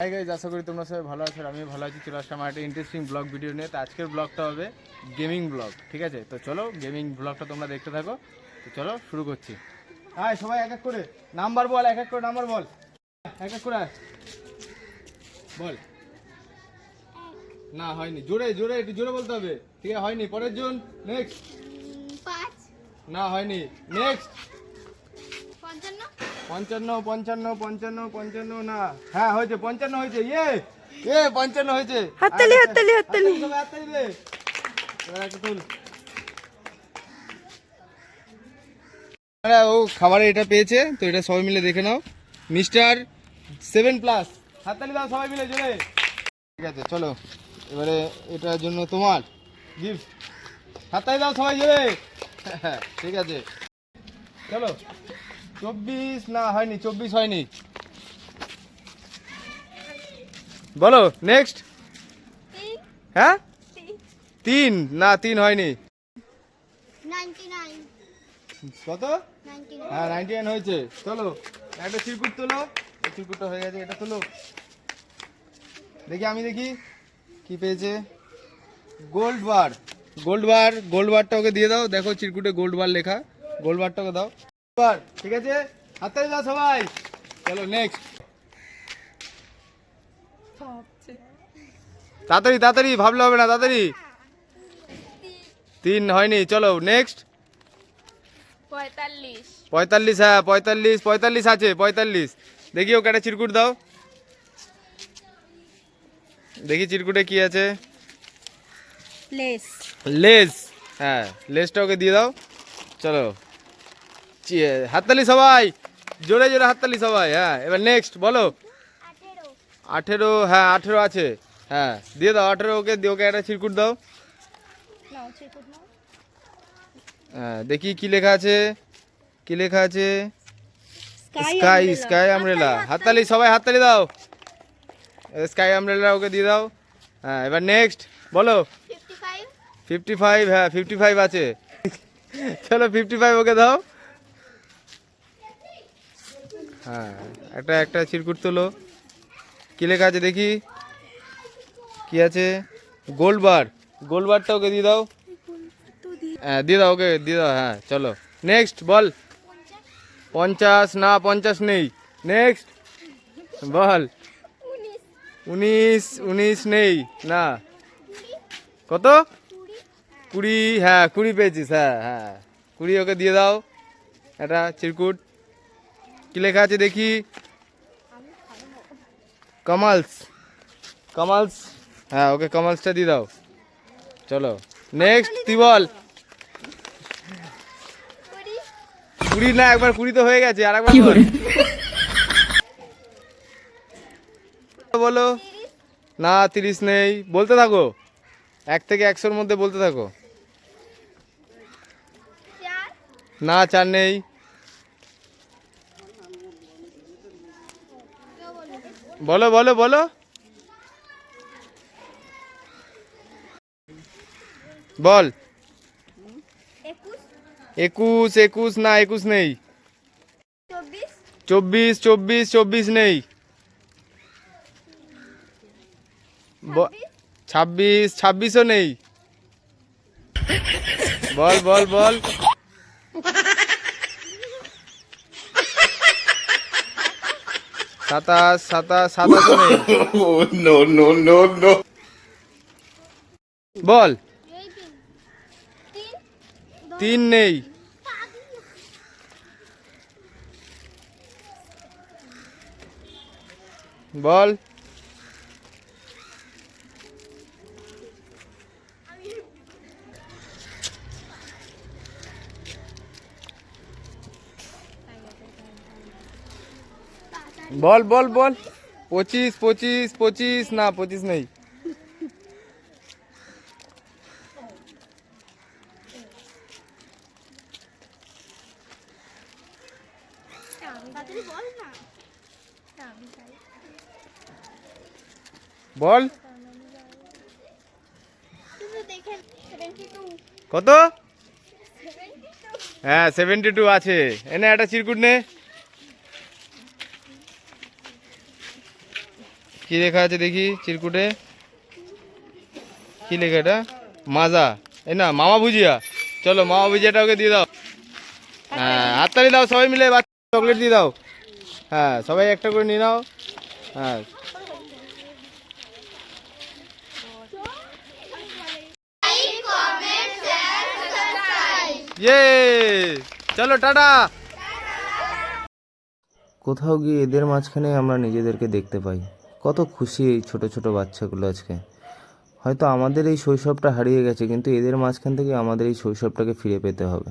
Hi guys, আশা করি তোমরা সবাই ভালো আছো। আমি ভালো আছি। চলে আসলাম একটা ইন্টারেস্টিং ব্লগ ভিডিও নিয়ে। তো আজকের ব্লগটা হবে গেমিং ব্লগ, ঠিক আছে? তো চলো গেমিং ব্লগটা তোমরা দেখতে থাকো। তো চলো শুরু করছি। হ্যাঁ, সবাই এক এক করে নাম্বার বল, এক এক করে নাম্বার বল, এক এক করে বল। না হয়নি, জোরে জোরে, একটু জোরে বলতে হবে, ঠিক আছে? হয়নি, পরের জন। নেক্সট। 5 না হয়নি, নেক্সট। 55 55 55 55 55 না, হ্যাঁ হয়েছে, 55 হয়েছে। ইয়ে 55 হয়েছে। হাততালি হাততালি হাততালি। সবাই হাততালি দে। এবার একটা তুল। ও খাবারে এটা পেয়েছে, তো এটা সবাই মিলে দেখে নাও। মিস্টার 7+। হাততালি দাও সবাই মিলে জোরে। ঠিক আছে, চলো এবারে এটার জন্য তোমার গিফট। হাততালি দাও সবাই জোরে। ঠিক আছে, চলো। 24 না হয়নি, 24 হয়নি। বলো নেক্সট। হ্যাঁ 3 না, 3 হয়নি। 99 কত? 99 হ্যাঁ 99 হয়েছে। চলো একটা চিরকুট তোলো। এই চিরকুটটা হয়ে গেছে, এটা তোলো। দেখি, আমি দেখি কি পেয়েছে। গোল্ড বার। গোল্ড বার, গোল্ড বারটা ওকে দিয়ে দাও। দেখো চিরকুটে গোল্ড বার লেখা, গোল্ড বারটা ওকে দাও। বার, ঠিক আছে, হাততালি দাও সবাই। চলো নেক্সট। তাড়াতাড়ি তাড়াতাড়ি, ভাবলে হবে না, তাড়াতাড়ি। 3 হয়নি, চলো নেক্সট। 45 45, হ্যাঁ 45 আছে, 45। দেখি ওকে একটা চিরকুট দাও। দেখি চিরকুটে কি আছে। লেস লেস, হ্যাঁ লেসটা ওকে দিয়ে দাও। চলো হাততালি সবাই, জোরে জোরে হাততালি সবাই। হ্যাঁ এবার নেক্সট বলো। 18, হ্যাঁ 18 আছে, হ্যাঁ দিয়ে দাও 18 ওকে। ওকে একটা চিরকুট দাও। নাও চিরকুট নাও। হ্যাঁ দেখি কি লেখা আছে, কি লেখা আছে। Sky, sky umbrella. হাততালি সবাই, হাততালি দাও। স্কাই আমব্রেলা ওকে দিয়ে দাও। হ্যাঁ এবার নেক্সট বলো। 55 55, হ্যাঁ 55 আছে। চলো 55 ওকে দাও। হ্যাঁ একটা একটা চিরকুট তোলো। কি লেখা আছে দেখি, কি আছে। গোল্ড বার, গোল্ড বারটা ওকে দিয়ে দাও। হ্যাঁ দিয়ে দাও ওকে, দিয়ে দাও। হ্যাঁ চলো নেক্সট বল। 50 না, 50 নেই। নেক্সট বল। 19 নেই না। কত? 20, হ্যাঁ 20 পেয়েছিস। হ্যাঁ হ্যাঁ 20 ওকে দিয়ে দাও একটা চিরকুট। কি লেখা আছে দেখি। কমালস, কমালস, হ্যাঁ ওকে কমালসটা দিয়ে দাও। চলো নেক্সট, তুই বল। 20 না, একবার 20 তো হয়ে গেছে, আর একবার বল। বলো। না 30 নেই, বলতে থাকো, 1 থেকে 100-র মধ্যে বলতে থাকো। 4 না 4 নেই। বলো বলো বলো, বল। 21 21 না, 21 নেই। 24 24 নেই। 26ও নেই। বল বল বল। 27ও নেই। বল। 3 নেই। বল। বল বল বল। 25 না, 25 নেই। তাড়াতাড়ি বল না। বল। তুমি দেখে 72 কত? হ্যাঁ 72 আছে। এনে একটা চিরকুট নে। কি লেখা আছে দেখি চিরকুটে? কি লেখা এটা? মাজা, এই না মামা ভুজিয়া। চলো মামা ভুজিয়াটা ওকে দিয়ে দাও। হ্যাঁ, হাততালি দাও সবাই মিলে, বাচ্চা চকলেট দিয়ে দাও। হ্যাঁ, সবাই একটা করে নিয়ে নাও। হ্যাঁ, ইয়ে, চলো টাটা। কোথাও গিয়ে এদের মাঝখানে আমরা নিজেদেরকে দেখতে পাই। কত খুশি এই ছোট ছোট বাচ্চাগুলো আজকে। হয়তো আমাদের এই শৈশবটা হারিয়ে গেছে, কিন্তু এদের মাঝখান থেকে আমাদের এই শৈশবটাকে ফিরে পেতে হবে।